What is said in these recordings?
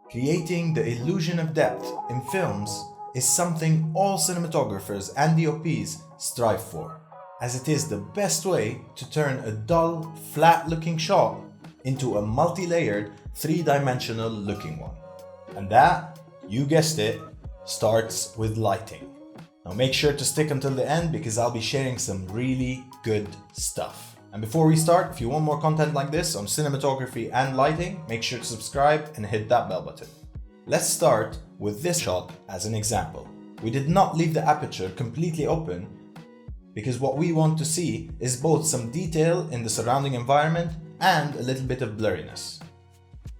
Creating the illusion of depth in films is something all cinematographers and DOPs strive for, as it is the best way to turn a dull, flat-looking shot into a multi-layered, three-dimensional looking one. And that, you guessed it, starts with lighting. Now make sure to stick until the end because I'll be sharing some really good stuff. And before we start, if you want more content like this on cinematography and lighting, make sure to subscribe and hit that bell button. Let's start with this shot as an example. We did not leave the aperture completely open because what we want to see is both some detail in the surrounding environment and a little bit of blurriness.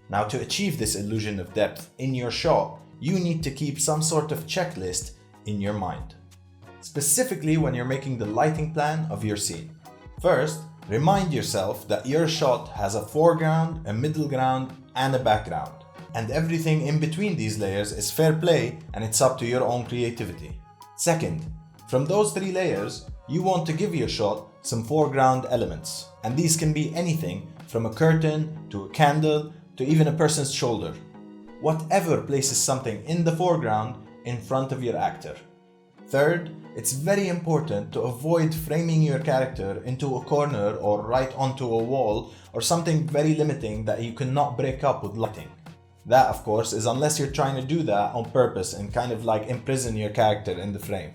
Now, to achieve this illusion of depth in your shot, you need to keep some sort of checklist in your mind, specifically when you're making the lighting plan of your scene. First, remind yourself that your shot has a foreground, a middle ground, and a background, and everything in between these layers is fair play and it's up to your own creativity. Second, from those three layers, you want to give your shot some foreground elements, and these can be anything from a curtain to a candle to even a person's shoulder. Whatever places something in the foreground in front of your actor. Third, it's very important to avoid framing your character into a corner or right onto a wall or something very limiting that you cannot break up with lighting. That, of course, is unless you're trying to do that on purpose and kind of like imprison your character in the frame.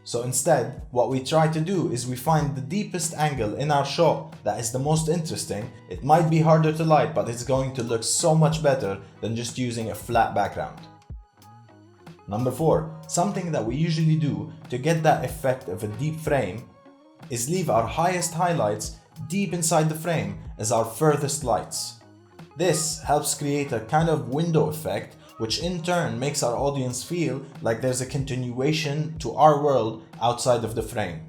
So instead, what we try to do is we find the deepest angle in our shot that is the most interesting. It might be harder to light, but it's going to look so much better than just using a flat background. Number 4, something that we usually do to get that effect of a deep frame is leave our highest highlights deep inside the frame as our furthest lights. This helps create a kind of window effect, which in turn makes our audience feel like there's a continuation to our world outside of the frame.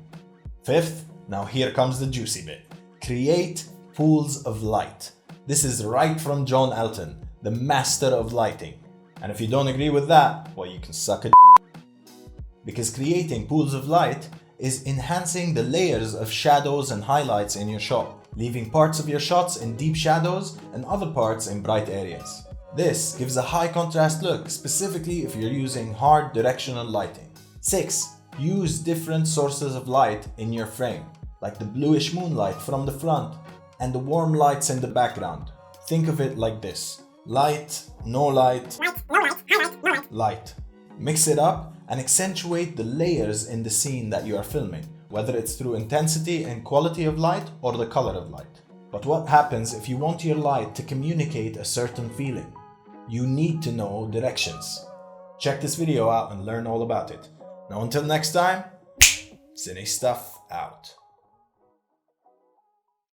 Fifth, now here comes the juicy bit. Create pools of light. This is right from John Elton, the master of lighting. And if you don't agree with that, well, you can suck a because creating pools of light is enhancing the layers of shadows and highlights in your shot, leaving parts of your shots in deep shadows and other parts in bright areas. This gives a high contrast look, specifically if you're using hard directional lighting. 6. Use different sources of light in your frame, like the bluish moonlight from the front and the warm lights in the background. Think of it like this: light, no light, light. Mix it up and accentuate the layers in the scene that you are filming, whether it's through intensity and quality of light or the color of light. But what happens if you want your light to communicate a certain feeling? You need to know directions. Check this video out and learn all about it. Now until next time, Cine Stuff out.